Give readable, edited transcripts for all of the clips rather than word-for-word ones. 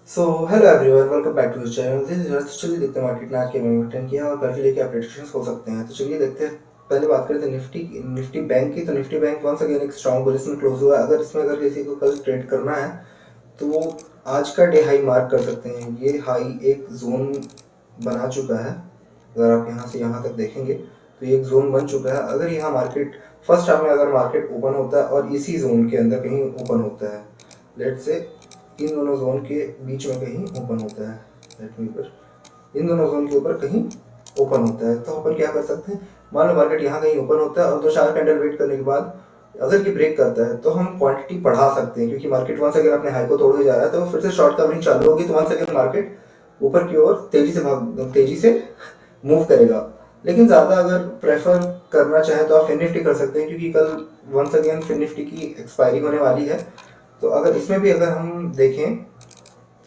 So hello everyone, welcome back to the channel. This is तो चलिए देखते हैं मार्केट ने आज के मेंटेन किया और कल के लिए क्या प्रेडिक्शंस हो सकते हैं। तो चलिए देखते हैं। पहले बात करते हैं निफ्टी बैंक की। तो निफ्टी बैंक वंस अगेन एक स्ट्रॉन्ग बुलिश में क्लोज हुआ है। अगर किसी को कल ट्रेड करना है तो वो आज का डे हाई मार्क कर सकते हैं। ये हाई एक जोन बना चुका है। अगर आप यहाँ से यहाँ तक देखेंगे तो ये एक जोन बन चुका है। अगर यहाँ मार्केट फर्स्ट हाफ में अगर मार्केट ओपन होता है और इसी जोन के अंदर कहीं ओपन होता है, लेट से इन दोनों जोन के बीच में कहीं ओपन होता है, लेट मी पर इन दोनों जोन के ऊपर कहीं ओपन होता है, तो अपन क्या कर सकते हैं। मान लो मार्केट यहाँ कहीं ओपन होता है और दो चार कैंडल वेट करने के बाद अगर ये ब्रेक करता है तो हम क्वांटिटी बढ़ा सकते हैं, क्योंकि मार्केट वंस अगर अपने हाई को तोड़ने जा रहा है तो फिर से शॉर्ट कवरिंग चालू होगी। तो वंस अगर मार्केट ऊपर की ओर तेजी से मूव करेगा। लेकिन ज़्यादा अगर प्रेफर करना चाहे तो आप फिन निफ्टी कर सकते हैं, क्योंकि कल वंस अगेन फिन निफ्टी की एक्सपायरी होने वाली है। तो अगर इसमें भी अगर हम देखें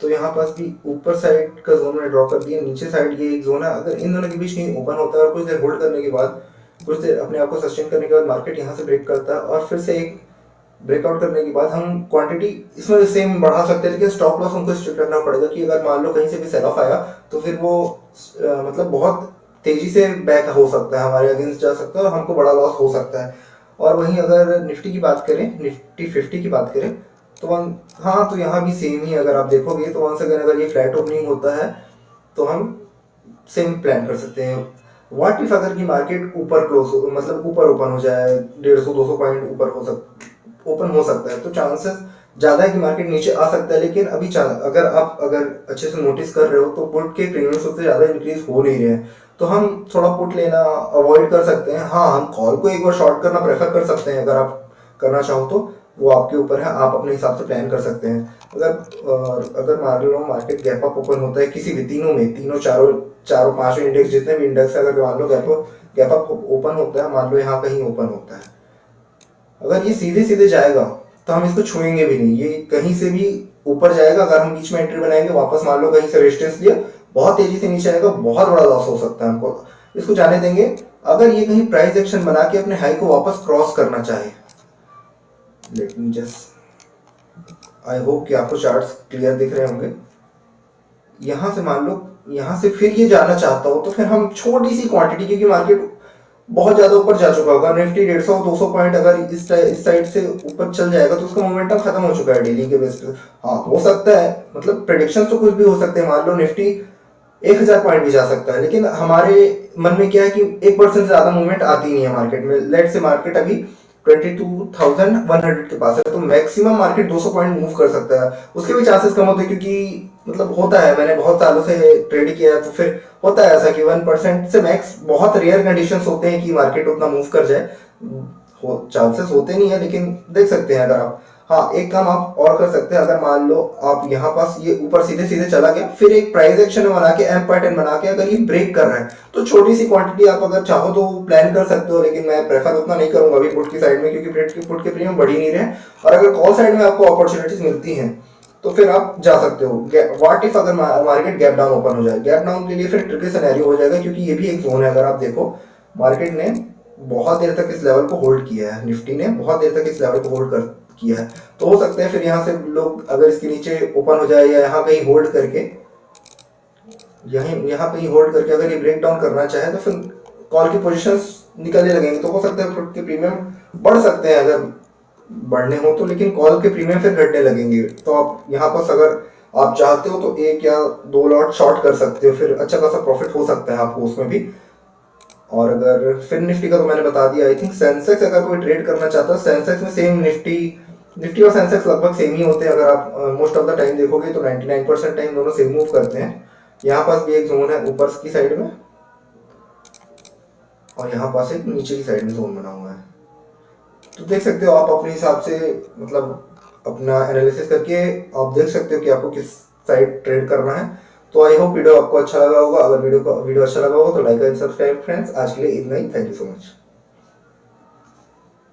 तो यहाँ पास भी ऊपर साइड का जोन में ड्रॉ कर दिया, नीचे साइड ये एक जोन है। अगर इन दोनों के बीच कहीं ओपन होता है और कुछ देर होल्ड करने के बाद, कुछ देर अपने आप को सस्टेन करने के बाद मार्केट यहाँ से ब्रेक करता है और फिर से एक ब्रेकआउट करने के बाद हम क्वांटिटी इसमें सेम बढ़ा सकते हैं। लेकिन स्टॉप लॉस हमको स्ट्रिक्ट करना पड़ेगा कि अगर मान लो कहीं से भी सेल ऑफ आया तो फिर वो मतलब बहुत तेजी से बैक हो सकता है, हमारे अगेंस्ट जा सकता है और हमको बड़ा लॉस हो सकता है। और वहीं अगर निफ्टी की बात करें, निफ्टी 50 की बात करें तो हाँ, तो यहाँ भी सेम ही अगर आप देखोगे तो वंस अगर ये फ्लैट ओपनिंग होता है तो हम सेम प्लान कर सकते हैं। व्हाट इफ अगर की मार्केट ऊपर क्लोज हो, मतलब ऊपर ओपन हो जाए, 150-200 पॉइंट ऊपर ओपन हो सकता है, तो चांसेस ज़्यादा है कि मार्केट नीचे आ सकता है। लेकिन अभी अगर अच्छे से नोटिस कर रहे हो तो पुट के प्रीमियम सबसे ज़्यादा इंक्रीज हो नहीं रहे हैं, तो हम थोड़ा पुट लेना अवॉइड कर सकते हैं। हाँ, हम कॉल को एक बार शॉर्ट करना प्रेफर कर सकते हैं, अगर आप करना चाहो तो वो आपके ऊपर है, आप अपने हिसाब से प्लान कर सकते हैं। अगर मान लो मार्केट गैप अप ओपन होता है किसी भी तीनों चारों चारों पांचों इंडेक्स, जितने भी इंडेक्स है, अगर मान लो गैप अप ओपन होता है, मान लो यहाँ कहीं ओपन होता है, अगर ये सीधे सीधे जाएगा तो हम इसको छुएंगे भी नहीं। ये कहीं से भी ऊपर जाएगा, अगर हम बीच में एंट्री बनाएंगे, वापस मान लो कहीं से रेजिस्टेंस लिया, बहुत तेजी से नीचे आएगा, बहुत बड़ा लॉस हो सकता है हमको। इसको जाने देंगे। अगर ये कहीं प्राइस एक्शन बना के अपने हाई को वापस क्रॉस करना चाहे, let me just, I hope कि आपको चार्ट्स क्लियर दिख रहे होंगे। यहाँ से मान लो यहाँ से फिर ये जाना चाहता हो तो फिर हम छोटी सी क्वांटिटी, क्योंकि मार्केट बहुत ज्यादा ऊपर जा चुका होगा, निफ्टी 150-200 पॉइंट अगर इस साइड से ऊपर चल जाएगा तो उसका मोमेंटम खत्म हो चुका है डेली के बेस पे। हाँ, हो सकता है, मतलब प्रेडिक्शन तो कुछ भी हो सकते हैं। मान लो निफ्टी 1,000 पॉइंट भी जा सकता है, लेकिन हमारे मन में क्या है कि 1% से ज्यादा मूवमेंट आती नहीं है मार्केट में। लेट से मार्केट अभी 22,100 के पास है, तो मैक्सिमम मार्केट 200 पॉइंट मूव कर सकता है। उसके भी चांसेस कम होते हैं, क्योंकि मतलब होता है, मैंने बहुत सालों से ट्रेड किया है, तो फिर होता है ऐसा कि 1% से मैक्स, बहुत रेयर कंडीशंस होते हैं कि मार्केट उतना मूव कर जाए। चांसेस होते नहीं है, लेकिन देख सकते हैं अगर आप। हाँ, एक काम आप और कर सकते हैं। अगर मान लो आप यहाँ पास ये ऊपर सीधे सीधे चला गया, फिर एक प्राइस एक्शन बना के एम पैटर्न बना के अगर ये ब्रेक कर रहा है तो छोटी सी क्वांटिटी आप अगर चाहो तो प्लान कर सकते हो। लेकिन मैं प्रेफर उतना नहीं करूंगा अभी पुट की साइड में, क्योंकि पुट के प्रीमियम बढ़ ही नहीं रहे। और अगर कॉल साइड में आपको अपॉर्चुनिटीज मिलती हैं तो फिर आप जा सकते हो। व्हाट इफ अगर मार्केट गैप डाउन ओपन हो जाए, गैप डाउन के लिए फिर ट्रिकी सिनेरियो हो जाएगा, क्योंकि ये भी एक जोन है। अगर आप देखो, मार्केट ने बहुत देर तक इस लेवल को होल्ड किया है, निफ्टी ने बहुत देर तक इस लेवल को होल्ड कर किया है। तो हो सकता है फिर यहाँ से लोग अगर इसके नीचे ओपन हो जाए या यहाँ कहीं होल्ड करके, यहाँ कहीं होल्ड करके अगर ये ब्रेक डाउन करना चाहे तो फिर कॉल की पोजीशंस निकलने लगेंगे। तो हो सकता है पुट के प्रीमियम बढ़ सकते हैं अगर बढ़ने हो तो, लेकिन कॉल के प्रीमियम फिर घटने लगेंगे। तो आप यहाँ पर अगर आप चाहते हो तो एक या दो लॉट शॉर्ट कर सकते हो, फिर अच्छा खासा प्रॉफिट हो सकता है आपको उसमें भी। और अगर फिर निफ्टी का तो मैंने बता दिया। आई थिंक सेंसेक्स अगर कोई ट्रेड करना चाहता है, सेंसेक्स में सेम निफ्टी निफ्टी और सेंसेक्स लगभग सेम ही होते हैं। अगर आप मोस्ट ऑफ द टाइम देखोगे तो 99% टाइम दोनों सेम मूव करते हैं। यहाँ पास भी एक जोन है ऊपर की साइड में, और यहाँ पास एक नीचे की साइड में जोन बना हुआ है। तो देख सकते हो आप अपने हिसाब से, मतलब अपना एनालिसिस करके आप देख सकते हो कि आपको किस साइड ट्रेड करना है। तो आई होप वीडियो आपको अच्छा लगा होगा। अगर वीडियो अच्छा लगा होगा तो लाइक एंड सब्सक्राइब फ्रेंड्स। आज के लिए इतना ही। Thank you so much.